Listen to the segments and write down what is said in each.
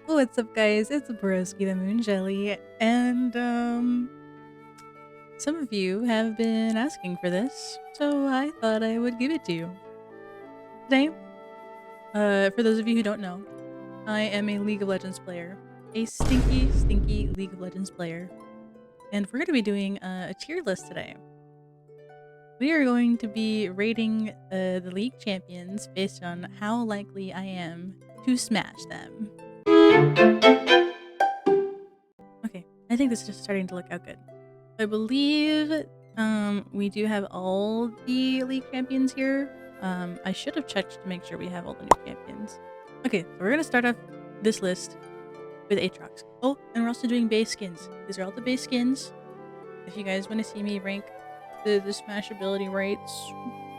What's up, guys? It's Broski the Moon Jelly, and some of you have been asking for this, so I thought I would give it to you. Today, for those of you who don't know, I am a League of Legends player. A stinky, stinky League of Legends player. And we're going to be doing a tier list today. We are going to be rating the League champions based on how likely I am to smash them. Okay, I think this is just starting to look out good. I believe we do have all the League champions here. I should have checked to make sure we have all the new champions. Okay, so we're gonna start off this list with Aatrox. Oh, and we're also doing base skins. These are all the base skins. If you guys want to see me rank the smash ability rates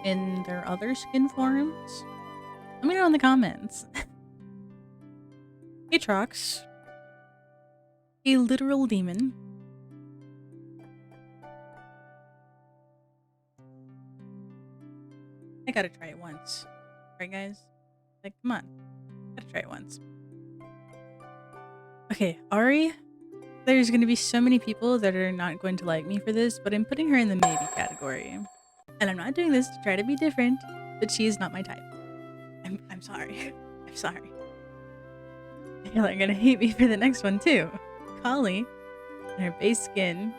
in their other skin forms, let me know in the comments. Aatrox, a literal demon. I gotta try it once. Right, guys? Like, come on. Gotta try it once. Okay, Ahri. There's gonna be so many people that are not going to like me for this, but I'm putting her in the maybe category. And I'm not doing this to try to be different, but she is not my type. I'm sorry. I'm sorry. Y'all are gonna hate me for the next one, too. Kali, and her base skin,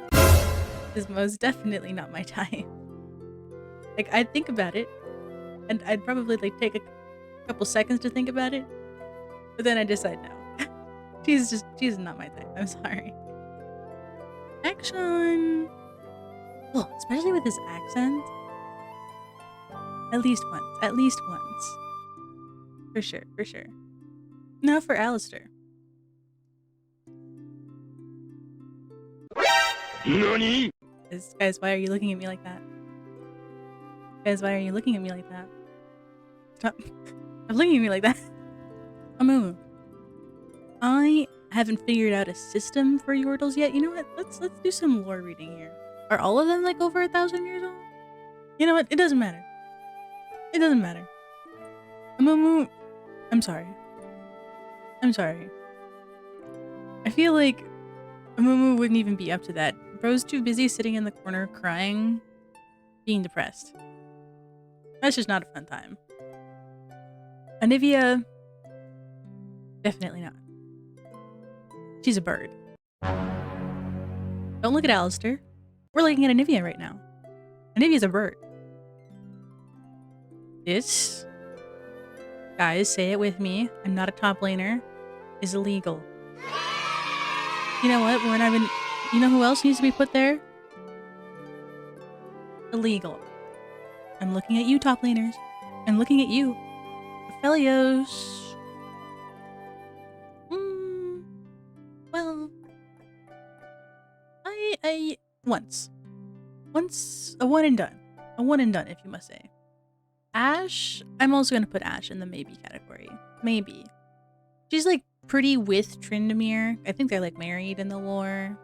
is most definitely not my type. Like, I'd think about it, and I'd probably like take a couple seconds to think about it, but then I decide no. she's not my type. I'm sorry. Action. Oh, especially with his accent. At least once. At least once. For sure, for sure. Now for Alistar. NANI?! Guys, why are you looking at me like that? Guys, why are you looking at me like that? Stop. Stop looking at me like that. Amumu. I haven't figured out a system for Yordles yet. You know what? Let's do some lore reading here. Are all of them like over 1,000 years old? You know what? It doesn't matter. It doesn't matter. Amumu. I'm sorry. I'm sorry. I feel like Amumu wouldn't even be up to that. Bro's too busy sitting in the corner crying, being depressed. That's just not a fun time. Anivia, definitely not. She's a bird. Don't look at Alistar. We're looking at Anivia right now. Anivia's a bird. This, guys, say it with me, I'm not a top laner, is illegal. You know what? We're not even... You know who else needs to be put there? Illegal. I'm looking at you, top laners. I'm looking at you. Aphelios. Well... Once, a one and done. A one and done, if you must say. Ashe, I'm also gonna put Ashe in the maybe category. Maybe. She's like pretty with Tryndamere. I think they're like married in the lore.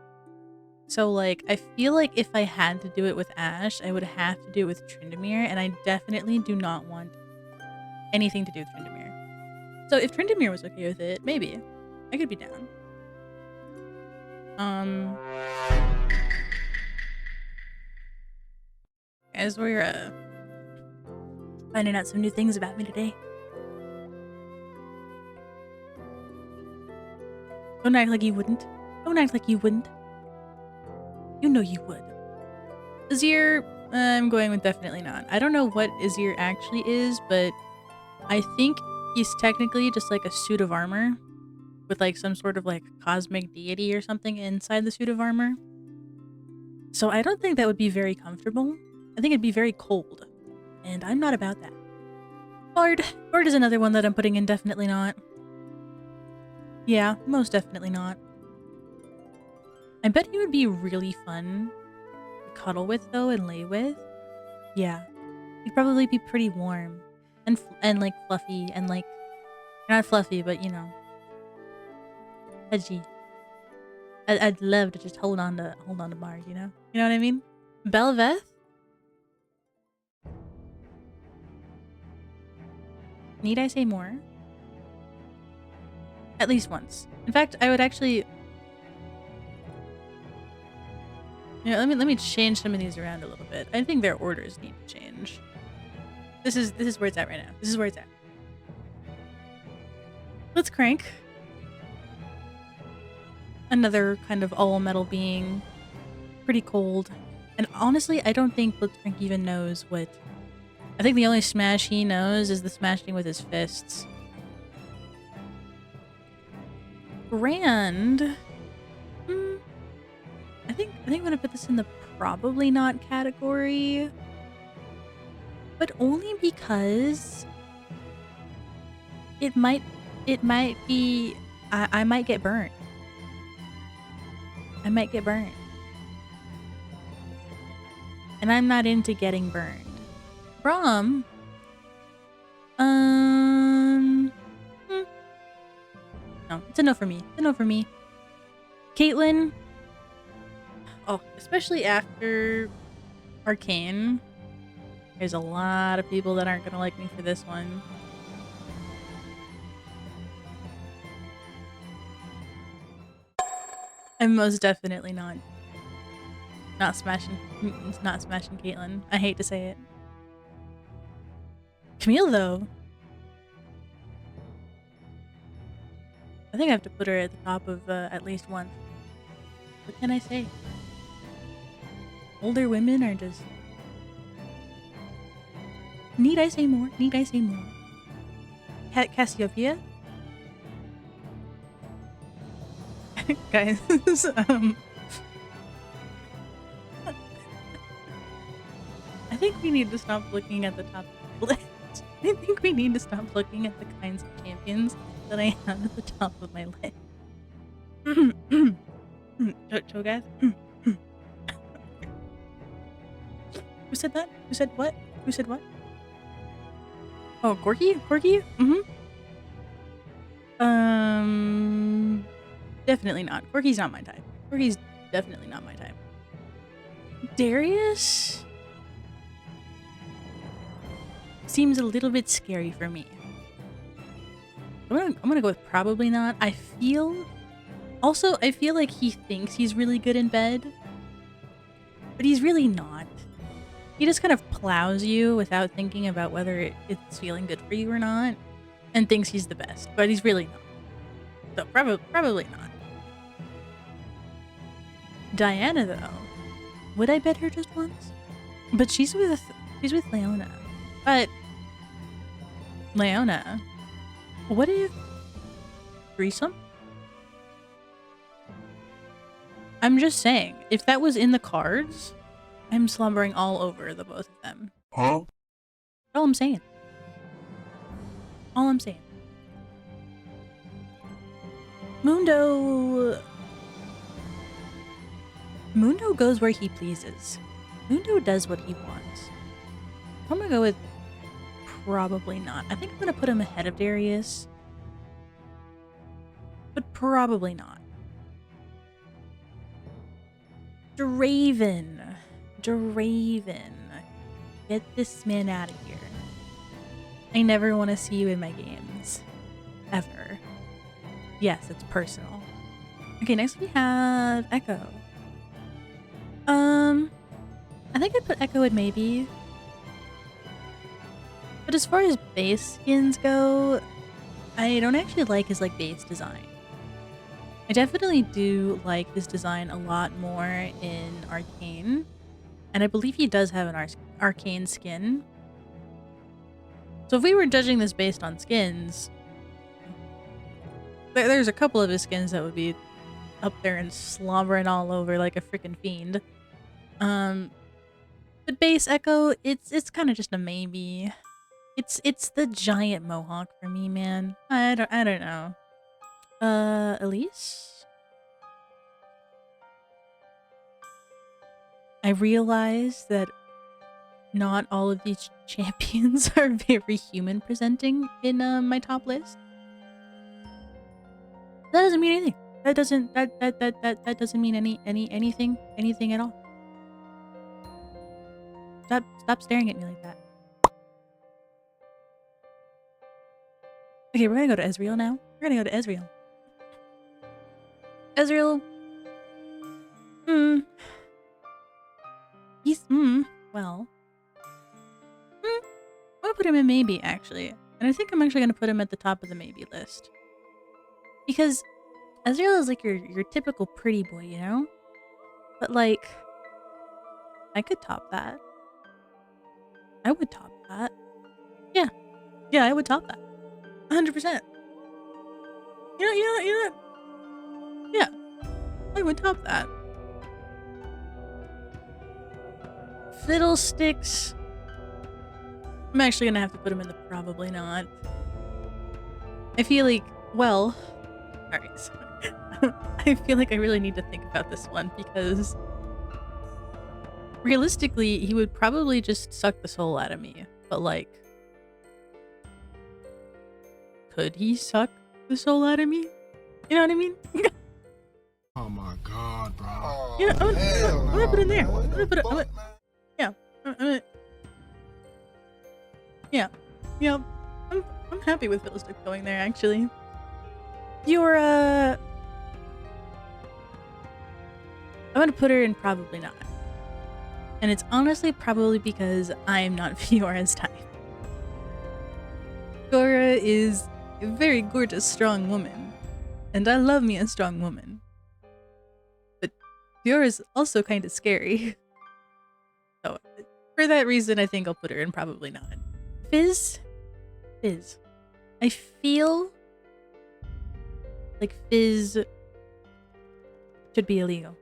So like, I feel like if I had to do it with Ashe, I would have to do it with Tryndamere, and I definitely do not want anything to do with Tryndamere. So if Tryndamere was okay with it, maybe. I could be down. As we're finding out some new things about me today. Don't act like you wouldn't. Don't act like you wouldn't. You know you would. Azir, I'm going with definitely not. I don't know what Azir actually is, but I think he's technically just like a suit of armor with like some sort of like cosmic deity or something inside the suit of armor. So I don't think that would be very comfortable. I think it'd be very cold. And I'm not about that. Bard. Bard is another one that I'm putting in definitely not. Yeah, most definitely not. I bet he would be really fun to cuddle with though and lay with. Yeah. He'd probably be pretty warm. And like fluffy and like... Not fluffy, but you know. Edgy. I'd love to just hold on to Bard, you know? You know what I mean? Bel'Veth? Need I say more? At least once. In fact, I would actually... Yeah, let me change some of these around a little bit. I think their orders need to change. This is where it's at right now. This is where it's at. Let's crank. Another kind of all metal being. Pretty cold. And honestly, I don't think Blitzcrank even knows what... I think the only smash he knows is the smashing with his fists. Grand. I think I'm gonna put this in the probably not category. But only because it might be I might get burnt. I might get burned. And I'm not into getting burned. Braum. No, it's a no for me. It's a no for me. Caitlyn. Oh, especially after Arcane. There's a lot of people that aren't gonna like me for this one. I'm most definitely not smashing Caitlyn. I hate to say it. Camille though. I think I have to put her at the top of at least one. What can I say? Older women are just... Need I say more? Need I say more? Cassiopeia? Guys, I think we need to stop looking at the top of the list. I think we need to stop looking at the kinds of champions that I have at the top of my list. Cho'Gath? Who said that? Who said what? Who said what? Oh, Corki? Corki? Definitely not. Corki's not my type. Corki's definitely not my type. Darius? Seems a little bit scary for me. I'm gonna go with probably not. I feel like he thinks he's really good in bed, but he's really not. He just kind of plows you without thinking about whether it's feeling good for you or not, and thinks he's the best, but he's really not. So probably not. Diana though, would I bet her just once? But she's with Leona. But Leona, what if threesome? I'm just saying, if that was in the cards, I'm slumbering all over the both of them. Huh? All I'm saying. All I'm saying. Mundo goes where he pleases. Mundo does what he wants. I'm gonna go with probably not. I think I'm gonna put him ahead of Darius. But probably not. Draven. Get this man out of here. I never want to see you in my games. Ever. Yes, it's personal. Okay, next we have Echo. I think I'd put Echo at maybe. But as far as base skins go, I don't actually like his base design. I definitely do like his design a lot more in Arcane. And I believe he does have an Arcane skin. So if we were judging this based on skins, there's a couple of his skins that would be up there and slobbering all over like a freaking fiend. But base Echo, it's kind of just a maybe. It's the giant mohawk for me, man. I don't know. Elise? I realize that not all of these champions are very human presenting in my top list. That doesn't mean anything. That doesn't mean anything at all. Stop staring at me like that. Okay, we're gonna go to Ezreal now. We're gonna go to Ezreal. Ezreal. He's well. I'm gonna put him in maybe actually, and I think I'm actually gonna put him at the top of the maybe list because Ezreal is like your typical pretty boy, you know. But like, I could top that. I would top that. Yeah, I would top that. 100%. You know. Yeah, I would top that. Fiddlesticks. I'm actually gonna have to put him in the probably not. I feel like, well, alright, sorry. I feel like I really need to think about this one because realistically, he would probably just suck the soul out of me. But like, could he suck the soul out of me? You know what I mean? Oh my god, bro. Oh, yeah, I'm gonna put it in there. I'm gonna put it. Yeah. I'm happy with Fiddlesticks going there. Actually, you're I'm gonna put her in probably not, and it's honestly probably because I'm not Fiora's type. Fiora is a very gorgeous, strong woman, and I love me a strong woman. But Fiora's also kind of scary. So, for that reason, I think I'll put her in probably not. Fizz. I feel like Fizz should be illegal.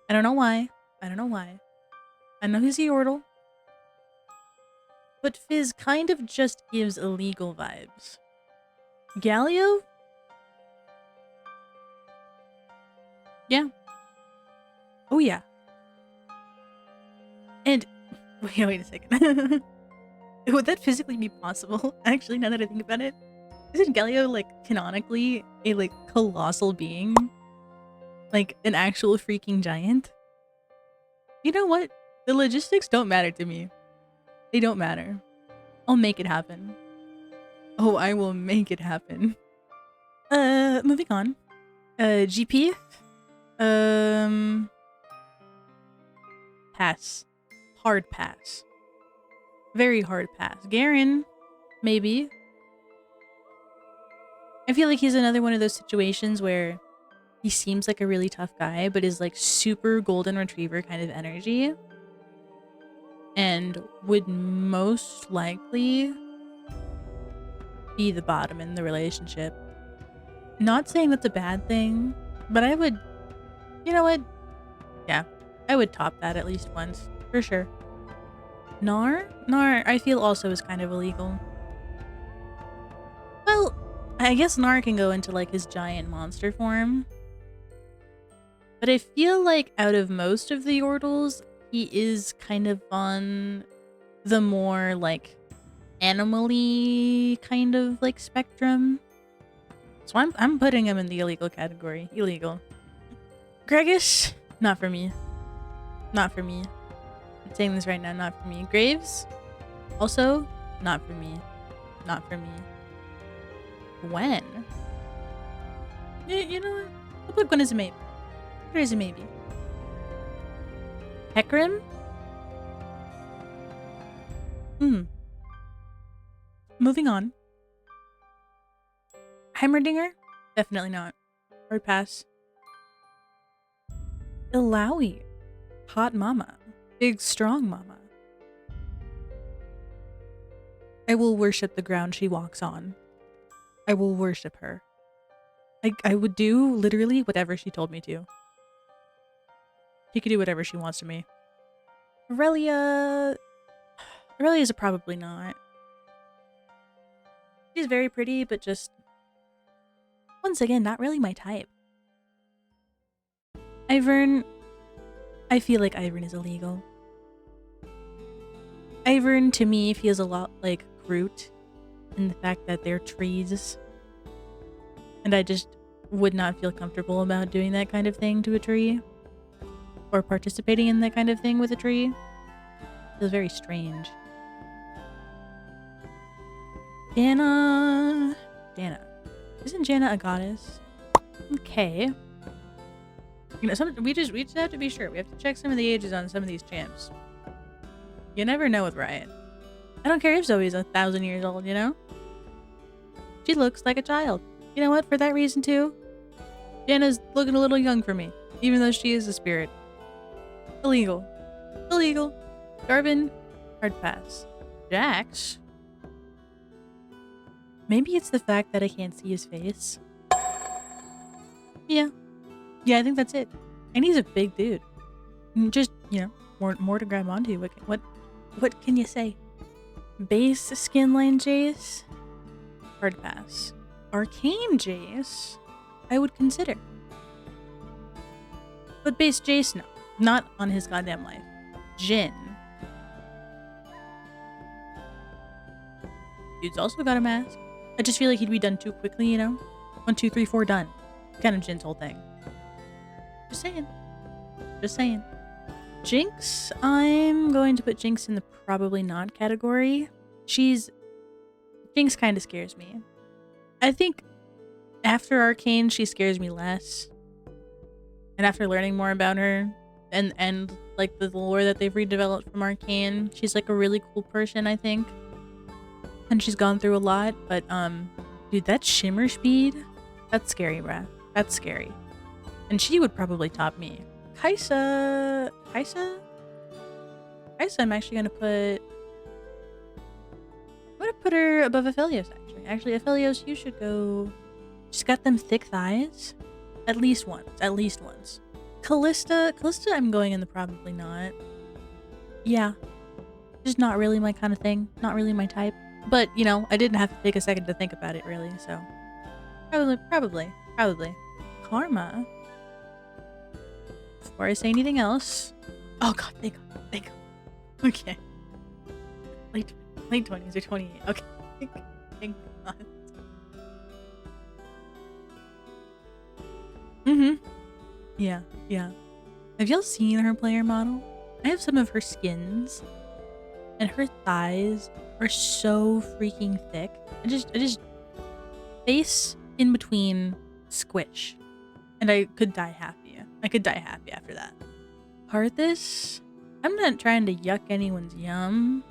I don't know why. I know he's a Yordle. But Fizz kind of just gives illegal vibes. Galio? Yeah. Oh yeah. And wait a second. Would that physically be possible? Actually, now that I think about it, isn't Galio like canonically a like colossal being? Like an actual freaking giant? You know what? The logistics don't matter to me. They don't matter. I'll make it happen. Oh, I will make it happen. Moving on. GP? Pass. Hard pass. Very hard pass. Garen, maybe. I feel like he's another one of those situations where he seems like a really tough guy, but is like super golden retriever kind of energy. And would most likely be the bottom in the relationship. Not saying that's a bad thing, but I would, you know what? Yeah, I would top that at least once, for sure. Gnar, I feel also is kind of illegal. Well, I guess Gnar can go into like his giant monster form. But I feel like out of most of the Yordles, he is kind of on the more like animal-y kind of like spectrum. So I'm putting him in the illegal category. Illegal. Gragas, not for me. Not for me. I'm saying this right now, not for me. Graves, also not for me. Not for me. Gwen. You know what? I'll put Gwen as a maybe. Put her as a maybe. Hecarim? Moving on. Heimerdinger? Definitely not. Hard pass. Illaoi. Hot mama. Big strong mama. I will worship the ground she walks on. I will worship her. I would do literally whatever she told me to. She could do whatever she wants to me. Aurelia is a probably not. She's very pretty, but just once again, not really my type. Ivern, I feel like Ivern is illegal. Ivern to me feels a lot like Groot in the fact that they're trees. And I just would not feel comfortable about doing that kind of thing to a tree. Or participating in that kind of thing with a tree. It feels very strange. Janna. Isn't Janna a goddess? Okay. You know, we just have to be sure. We have to check some of the ages on some of these champs. You never know with Riot. I don't care if Zoe's 1,000 years old, you know? She looks like a child. You know what? For that reason too, Janna's looking a little young for me, even though she is a spirit. Illegal. Illegal. Jarvan, hard pass. Jax. Maybe it's the fact that I can't see his face. Yeah. Yeah, I think that's it. And he's a big dude. Just, you know, more to grab onto. What can you say? Base skin line Jace? Hard pass. Arcane Jace? I would consider. But base Jace, no. Not on his goddamn life. Jhin. Dude's also got a mask. I just feel like he'd be done too quickly, you know? 1, 2, 3, 4, done. Kind of Jhin's whole thing. Just saying. Just saying. Jinx, I'm going to put Jinx in the probably not category. Jinx kind of scares me. I think after Arcane, she scares me less. And after learning more about her and like the lore that they've redeveloped from Arcane, she's like a really cool person, I think. And she's gone through a lot, but dude, that shimmer speed, that's scary, bruh. That's scary. And she would probably top me. Kai'Sa, I'm actually gonna put her above Aphelios, actually. Actually, Aphelios, you should go. She's got them thick thighs. At least once. Kalista, I'm going in the probably not. Yeah. Just not really my kind of thing. Not really my type. But, you know, I didn't have to take a second to think about it, really, so. Probably. Karma. Before I say anything else. Oh god, thank god. Okay. Late 20s or 28. Okay. Thank god. Yeah. Have y'all seen her player model? I have some of her skins. And her thighs are so freaking thick. I just face in between squish. And I could die happy. After that. Karthus, I'm not trying to yuck anyone's yum.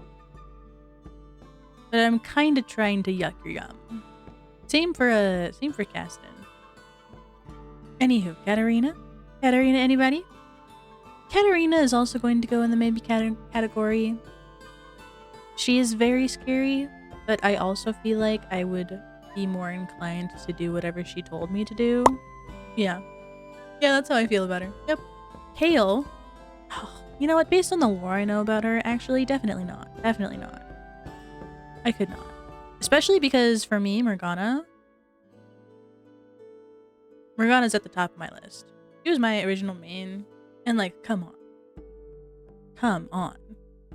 But I'm kind of trying to yuck your yum. Same for Caston. Anywho, Katarina, anybody? Katarina is also going to go in the maybe category. She is very scary, but I also feel like I would be more inclined to do whatever she told me to do. Yeah, that's how I feel about her. Yep. Kayle. Oh, you know what? Based on the lore I know about her, actually, definitely not. I could not. Especially because, for me, Morgana's at the top of my list. She was my original main. And, like, come on.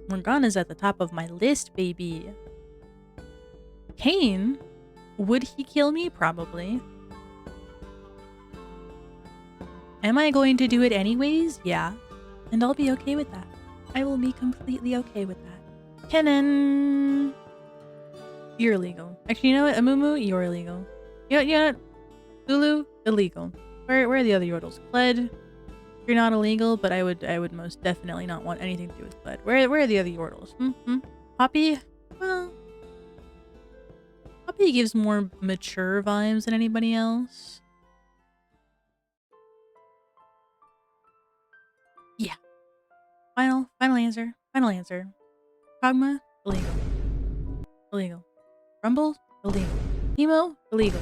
Morgana's at the top of my list, baby. Kayn, would he kill me? Probably. Am I going to do it anyways? Yeah. And I'll be okay with that. I will be completely okay with that. Kennen, you're illegal. Actually, you know what? Amumu, you're illegal. You know what? Lulu, illegal. Where are the other Yordles? Kled, you're not illegal, but I would most definitely not want anything to do with Kled. Where are the other Yordles? Poppy? Well, Poppy gives more mature vibes than anybody else. Yeah. Final answer. Kog'Maw, illegal. Rumble, illegal. Teemo, illegal.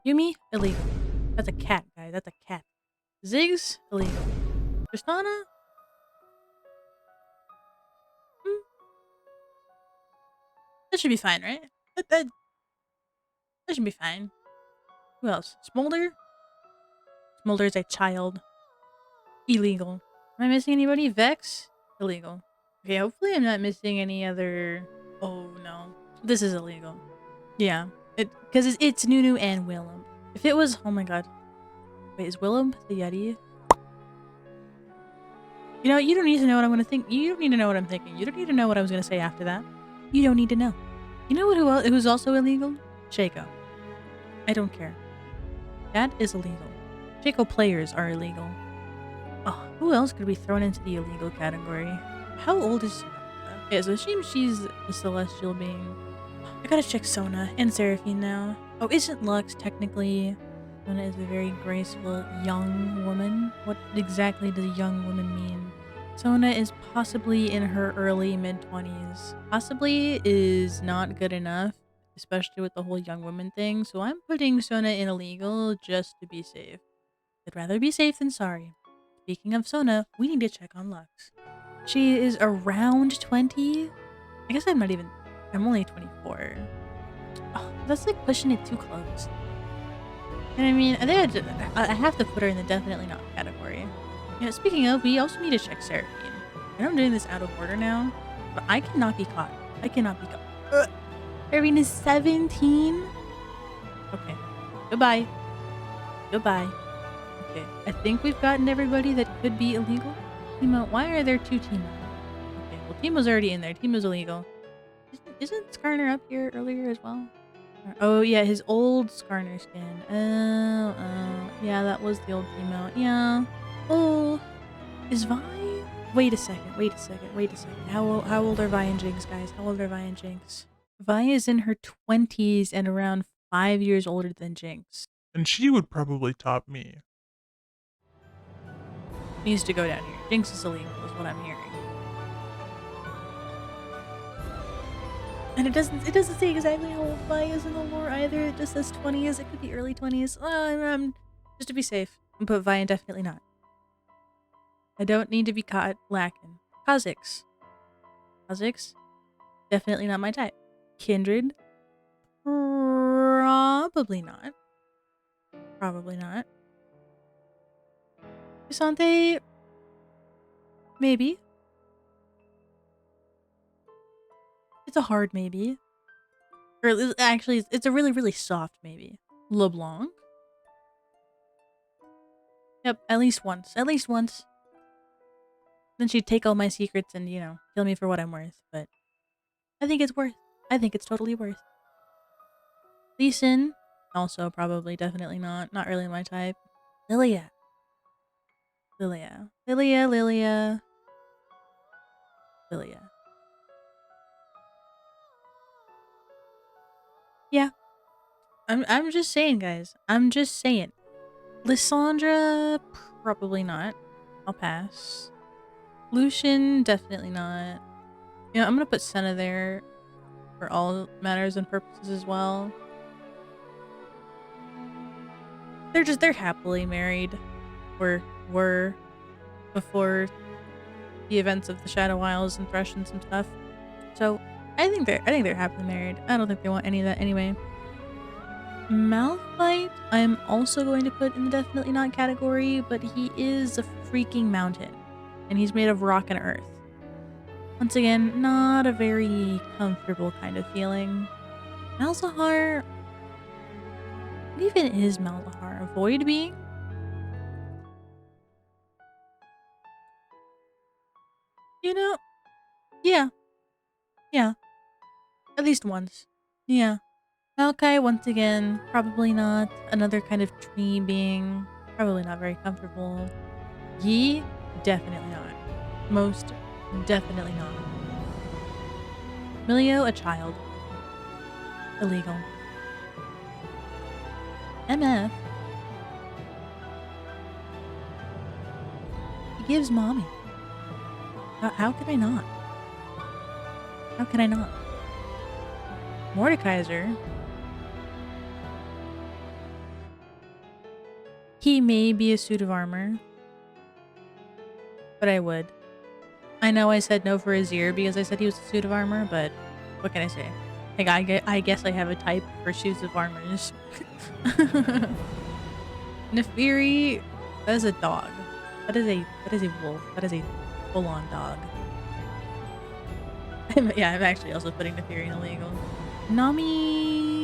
Yuumi, illegal. That's a cat, guy. That's a cat. Ziggs, illegal. Tristana? That should be fine, right? That should be fine. Who else? Smolder? Smolder is a child. Illegal. Am I missing anybody? Vex? Illegal. Okay, hopefully I'm not missing any other... Oh, no. This is illegal. Yeah. Because it's Nunu and Willem. If it was... Oh my god. Wait, is Willem the Yeti? You know, you don't need to know what I'm going to think. You don't need to know what I'm thinking. You don't need to know what I was going to say after that. You don't need to know. You know who's also illegal? Shaco. I don't care. That is illegal. Chico players are illegal. Oh, who else could be thrown into the illegal category? How old is Samantha? Yeah, so she's a celestial being. I gotta check Sona and Seraphine now. Oh, isn't Lux technically... Sona is a very graceful young woman. What exactly does young woman mean? Sona is possibly in her early mid-20s. Possibly is not good enough, especially with the whole young woman thing, so I'm putting Sona in illegal just to be safe. I'd rather be safe than sorry. Speaking of Sona, we need to check on Lux. She is around 20? I guess I'm only 24. Oh, that's like pushing it too close. And I mean, I think I have to put her in the definitely not category. You know, speaking of, we also need to check Seraphine. I know I'm doing this out of order now, but I cannot be caught. I cannot be caught. Seraphine is 17? Okay. Goodbye. Goodbye. Okay. I think we've gotten everybody that could be illegal. Teemo. Why are there two Teemo? Okay. Well, Teemo's already in there. Teemo's illegal. Isn't Skarner up here earlier as well? Oh, yeah, his old Skarner skin. Yeah, that was the old Teemo. Yeah. Oh, is Vi? Wait a second. How old are Vi and Jinx, guys? How old are Vi and Jinx? Vi is in her 20s and around 5 years older than Jinx. And she would probably top me. Needs to go down here. Jinx is illegal, is what I'm hearing. And it doesn't say exactly how old Vi is in the lore either. It just says 20s. It could be early 20s. Just to be safe, I'm put Vi in definitely not. I don't need to be caught lacking. Kha'Zix. Definitely not my type. Kindred. Probably not. K'Sante. Maybe. It's a hard maybe. Or actually, it's a really, really soft maybe. LeBlanc? Yep, at least once. Then she'd take all my secrets and, you know, kill me for what I'm worth. But I think it's worth. I think it's totally worth. Lee Sin. Also probably definitely not. Not really my type. Lilia. Yeah. I'm just saying, guys. I'm just saying. Lissandra, probably not. I'll pass. Lucian, definitely not. You know, I'm gonna put Senna there for all matters and purposes as well. They're happily married. Or were before the events of the Shadow Isles and Thresh and some stuff. So I think they're happily married. I don't think they want any of that anyway. Malphite, I'm also going to put in the definitely not category, but he is a freaking mountain. And he's made of rock and earth. Once again, not a very comfortable kind of feeling. Malzahar... What even is Malzahar? A void being? You know? Yeah. At least once. Yeah. Maokai, once again, probably not. Another kind of tree being. Probably not very comfortable. Yi, definitely not. Most definitely not. Milio, a child. Illegal. MF. He gives mommy. How could I not? Mordekaiser. He may be a suit of armor. But I would. I know I said no for Azir because I said he was a suit of armor, but what can I say? Like, I guess I have a type for suits of armors. Nefiri, that is a dog. That is a wolf. That is a full-on dog. Yeah, I'm actually also putting Nefiri in illegal. Nami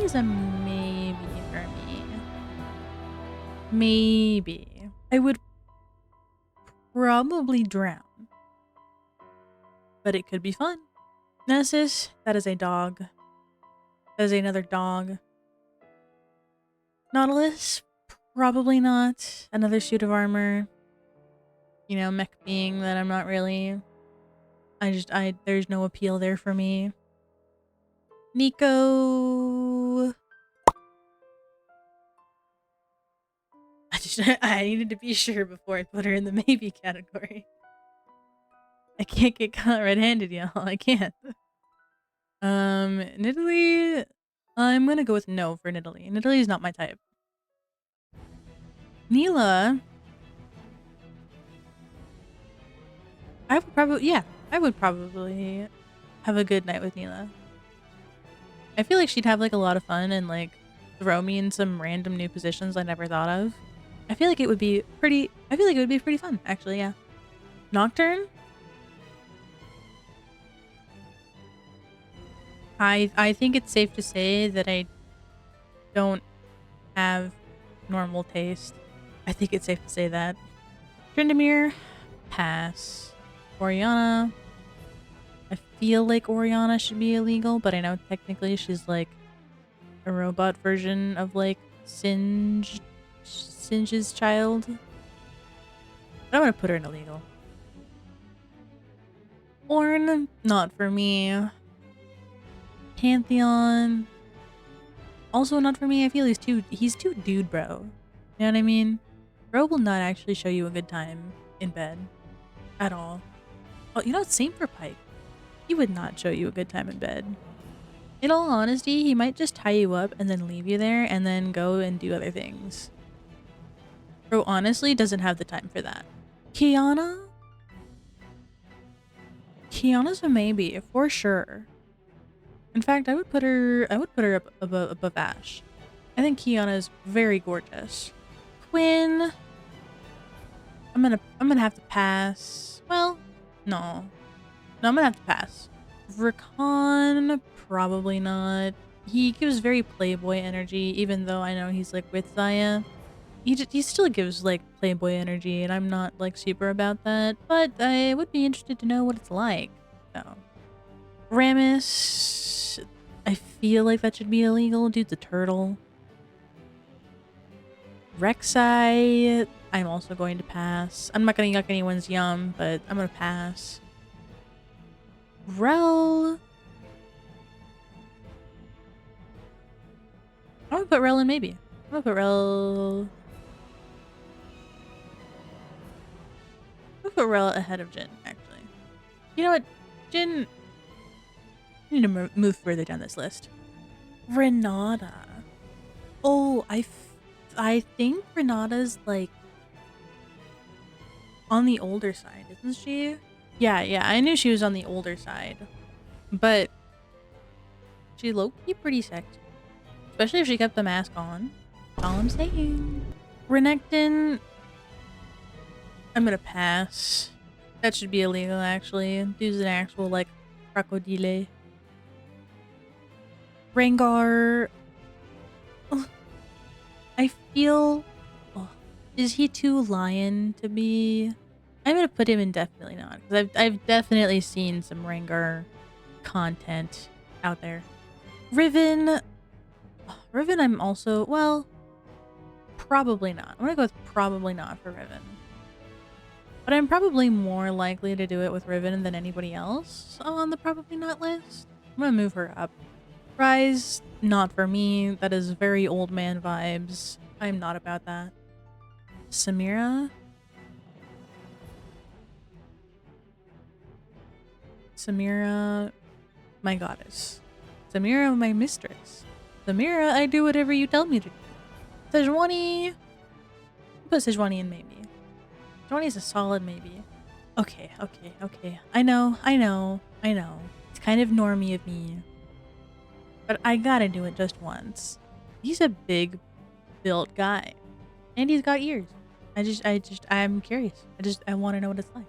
is a maybe for me. Maybe. I would probably drown. But it could be fun. Nessus, that is a dog. As another dog. Nautilus? Probably not. Another suit of armor. You know, mech being that I'm not really. There's no appeal there for me. Nico. I needed to be sure before I put her in the maybe category. I can't get caught red-handed, y'all. I can't. Nidalee. I'm gonna go with no for Nidalee. Nidalee is not my type. Neela. I would probably have a good night with Neela. I feel like she'd have like a lot of fun and like throw me in some random new positions I never thought of. I feel like it would be pretty fun, actually, yeah. Nocturne? I think it's safe to say that I don't have normal taste. I think it's safe to say that. Tryndamere, pass. Oriana. I feel like Oriana should be illegal, but I know technically she's like a robot version of like Singe's child. But I'm gonna put her in illegal. Ornn, not for me. Pantheon, also not for me. I feel he's too dude bro. You know what I mean? Bro will not actually show you a good time in bed. At all. Oh, you know, same for Pike. He would not show you a good time in bed. In all honesty, he might just tie you up and then leave you there and then go and do other things. Bro honestly doesn't have the time for that. Qiyana? Qiyana's a maybe, for sure. In fact, I would put her up above Ashe. I think Qiyana is very gorgeous. Quinn. I'm gonna have to pass. Well, no. No, I'm gonna have to pass. Rakan, probably not. He gives very Playboy energy, even though I know he's like with Xayah. He still gives like Playboy energy, and I'm not like super about that. But I would be interested to know what it's like. So, Rammus. I feel like that should be illegal. Dude's a turtle. Rek'Sai. I'm also going to pass. I'm not gonna yuck anyone's yum, but I'm gonna pass. Rell. I'm gonna put Rell in maybe. I'm gonna put Rell. I'm gonna put Rell ahead of Jhin, actually. You know what? Jhin. I need to move further down this list. Renata. Oh, I think Renata's like on the older side, isn't she? Yeah, I knew she was on the older side. But she low-key pretty sexy. Especially if she kept the mask on. That's all I'm saying. Renekton. I'm gonna pass. That should be illegal, actually. Dude's an actual, like, crocodile. Rengar. Oh, I feel... Oh, is he too lion to be... I'm gonna put him in definitely not. Because I've definitely seen some Rengar content out there. Riven. Oh, Riven I'm also... Well, probably not. I'm gonna go with probably not for Riven. But I'm probably more likely to do it with Riven than anybody else on the probably not list. I'm gonna move her up. Ryze, not for me. That is very old man vibes. I'm not about that. Samira. Samira, my goddess. Samira, my mistress. Samira, I do whatever you tell me to do. Sejuani. Put Sejuani in maybe. Sejuani is a solid maybe. Okay. I know. It's kind of normie of me. But I gotta do it just once. He's a big built guy. And he's got ears. I'm curious. I want to know what it's like.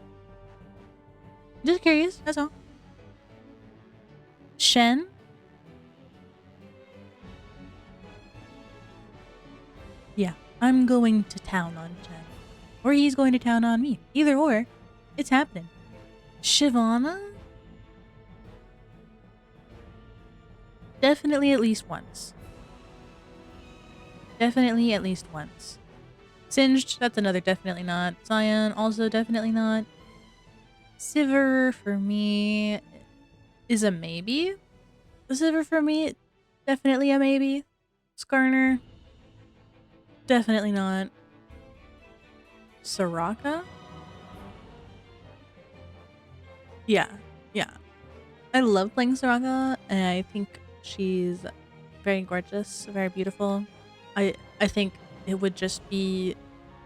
Just curious, that's all. Shen? Yeah, I'm going to town on Shen. Or he's going to town on me. Either or, it's happening. Shyvana? Definitely at least once. Definitely at least once. Singed, that's another definitely not. Zion, also definitely not. Sivir, for me, is a maybe. Sivir, for me, definitely a maybe. Skarner, definitely not. Soraka? Yeah, yeah. I love playing Soraka, and I think she's very gorgeous, very beautiful. I think it would just be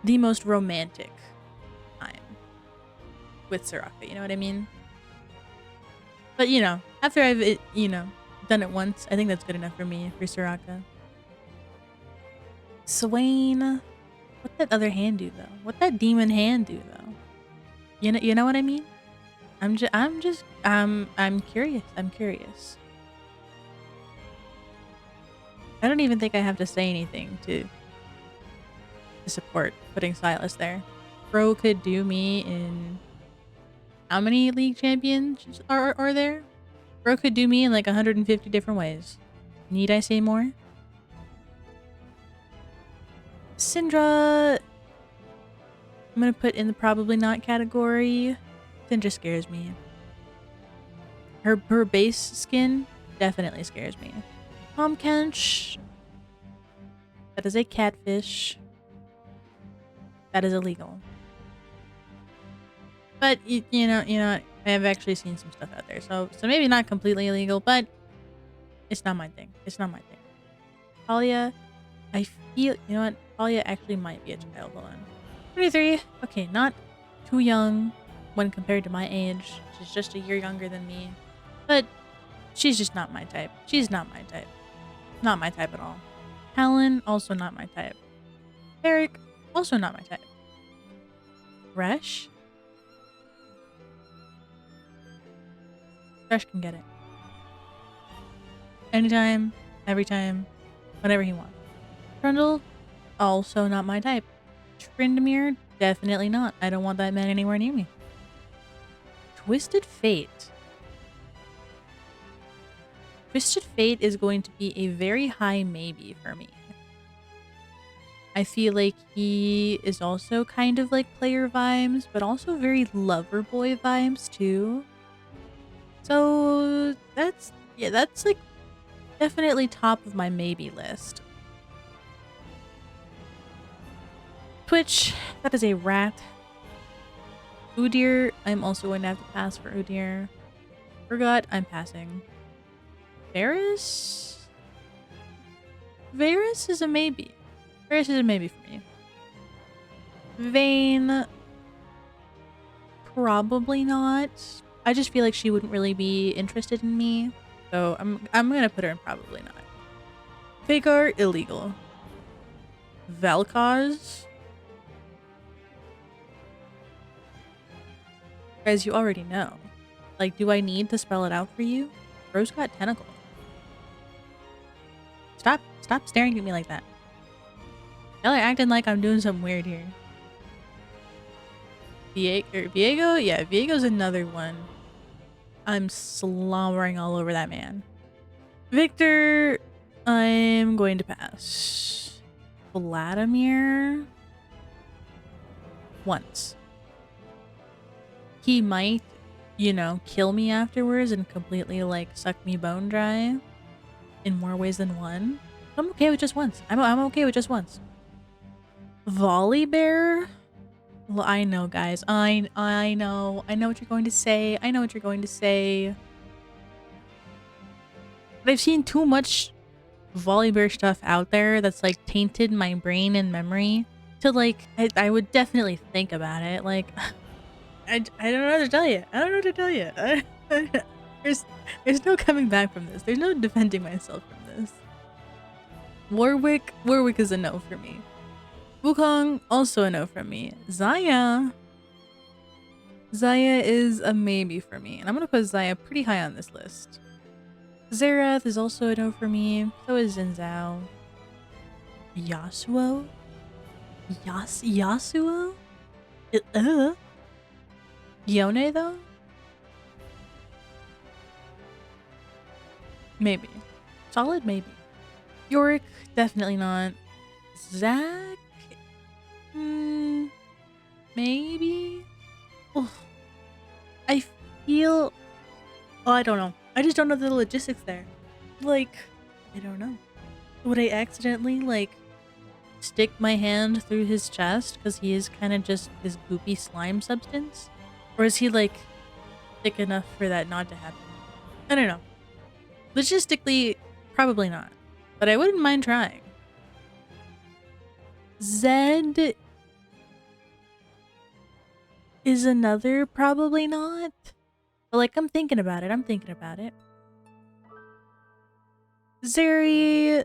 the most romantic time with Soraka, you know what I mean? But you know, after done it once, I think that's good enough for me for Soraka. Swain, what that other hand do though? What that demon hand do though? You know what I mean? I'm curious. I'm curious. I don't even think I have to say anything to support putting Silas there. Bro could do me in how many league champions are there? Bro could do me in like 150 different ways. Need I say more? Syndra, I'm gonna put in the probably not category. Syndra scares me. Her base skin definitely scares me. Tahm Kench, that is a catfish. That is illegal. But you know, I have actually seen some stuff out there, so maybe not completely illegal, but it's not my thing. It's not my thing. Talia, I feel, you know what? Talia actually might be a child. Hold on. 23. Okay, not too young when compared to my age. She's just a year younger than me, but she's just not my type. She's not my type. Not my type at all. Helen, also not my type. Eric, also not my type. Resh? Resh can get it. Anytime, every time, whenever he wants. Trundle, also not my type. Tryndamere, definitely not. I don't want that man anywhere near me. Twisted Fate. Twisted Fate is going to be a very high maybe for me. I feel like he is also kind of like player vibes, but also very lover boy vibes too. So that's like definitely top of my maybe list. Twitch, that is a rat. Udyr, I'm also going to have to pass for Udyr. Forgot, I'm passing. Varus? Varus is a maybe. Varus is a maybe for me. Vayne, probably not. I just feel like she wouldn't really be interested in me, so I'm gonna put her in probably not. Vhagar, illegal. Vel'Koz, as you already know. Like, do I need to spell it out for you? Bro's got tentacles. Stop staring at me like that. Y'all are acting like I'm doing something weird here. Viego? Yeah, Viego's another one. I'm slobbering all over that man. Victor, I'm going to pass. Vladimir? Once. He might, you know, kill me afterwards and completely, like, suck me bone dry in more ways than one. I'm okay with just once. I'm okay with just once. Volibear? Well, I know, guys. I know. I know what you're going to say. I know what you're going to say. But I've seen too much Volibear stuff out there that's, like, tainted my brain and memory to, like, I would definitely think about it. Like, I don't know what to tell you. I don't know what to tell you. There's no coming back from this. There's no defending myself from this. Warwick is a no for me. Wukong, also a no from me. Xayah is a maybe for me. And I'm going to put Xayah pretty high on this list. Xerath is also a no for me. So is Xin Zhao. Yasuo? Yasuo? Yone, though? Maybe. Solid, maybe. Yorick, definitely not. Zach? Maybe? Oh, I feel... Oh, I don't know. I just don't know the logistics there. Like, I don't know. Would I accidentally, like, stick my hand through his chest because he is kind of just this goopy slime substance? Or is he, like, thick enough for that not to happen? I don't know. Logistically, probably not. But I wouldn't mind trying. Zed is another probably not. But, like, I'm thinking about it. I'm thinking about it. Zeri...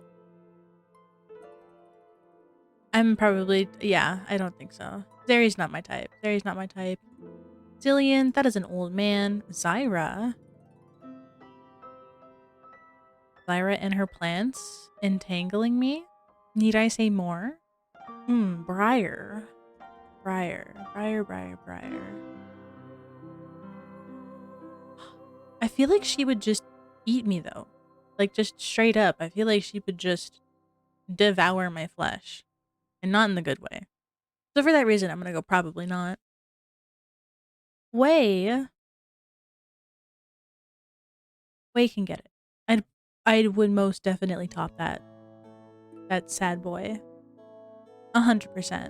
I'm probably... Yeah, I don't think so. Zeri's not my type. Zeri's not my type. Zillion, that is an old man. Zyra. Zyra and her plants entangling me? Need I say more? Briar. Briar. I feel like she would just eat me though. Like just straight up. I feel like she would just devour my flesh. And not in the good way. So for that reason, I'm gonna go probably not. Way can get it. I would most definitely top that. That sad boy. 100%.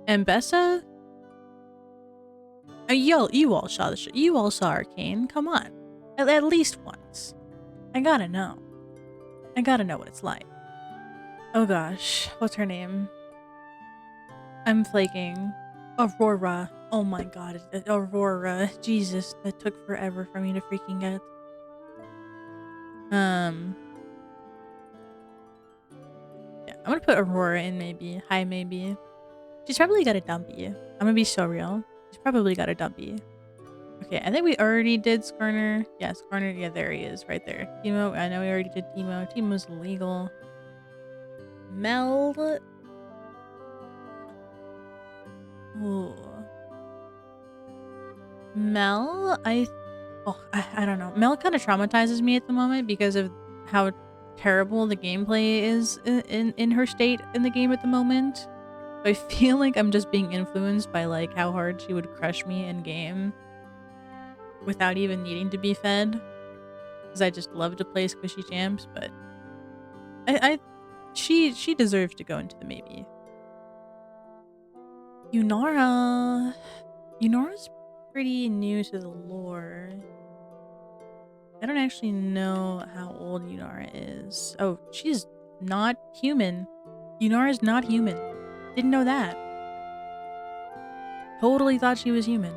And Bessa? You all saw the show. You all saw Arcane. Come on. At least once. I gotta know. I gotta know what it's like. Oh gosh. What's her name? I'm flaking. Aurora. Oh my god. Aurora. Jesus. That took forever for me to freaking get. Yeah, I'm gonna put Aurora in maybe. Hi, maybe. She's probably got a dumpy. I'm gonna be so real. She's probably got a dumpy. Okay, I think we already did Skarner. Yeah, Skarner. Yeah, there he is, right there. Teemo. I know we already did Teemo. Teemo's legal. Mel. Ooh. Mel. I don't know. Mel kind of traumatizes me at the moment because of how terrible the gameplay is in her state in the game at the moment. I feel like I'm just being influenced by like how hard she would crush me in game without even needing to be fed, because I just love to play squishy champs. But she deserves to go into the maybe. Yunora's pretty new to the lore. I don't actually know how old Yunara is. Oh, she's not human. Yunara's not human. Didn't know that. Totally thought she was human.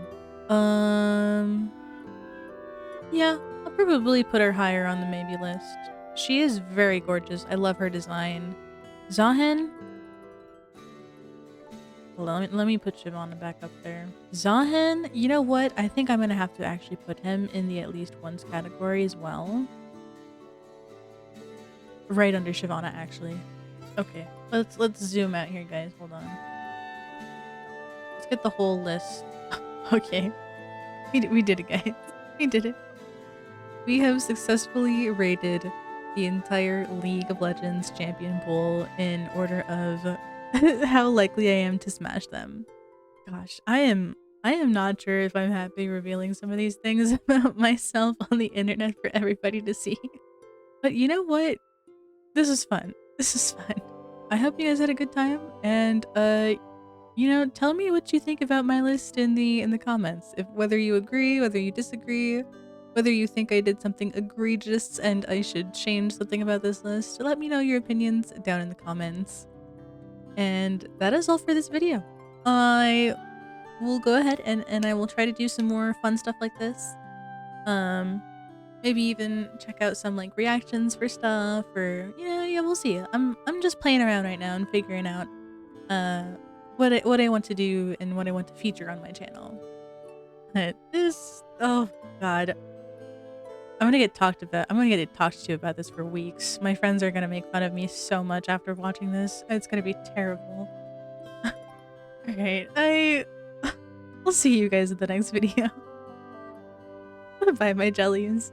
Yeah, I'll probably put her higher on the maybe list. She is very gorgeous. I love her design. Zahen? Let me put Shyvana back up there. Zahen, you know what? I think I'm gonna have to actually put him in the at least once category as well. Right under Shyvana, actually. Okay, let's zoom out here, guys. Hold on. Let's get the whole list. Okay, we did it, guys. We did it. We have successfully rated the entire League of Legends champion pool in order of how likely I am to smash them. Gosh, I am not sure if I'm happy revealing some of these things about myself on the internet for everybody to see. But you know what? This is fun. This is fun. I hope you guys had a good time, and you know, tell me what you think about my list in the comments. If whether you agree, whether you disagree, whether you think I did something egregious and I should change something about this list. Let me know your opinions down in the comments. And that is all for this video. I will go ahead and I will try to do some more fun stuff like this. Maybe even check out some like reactions for stuff, or you know, yeah, we'll see. I'm just playing around right now and figuring out what I want to do and what I want to feature on my channel. Oh god. I'm gonna get talked to about this for weeks. My friends are gonna make fun of me so much after watching this. It's gonna be terrible. Alright, I'll see you guys in the next video. Bye, my jellies.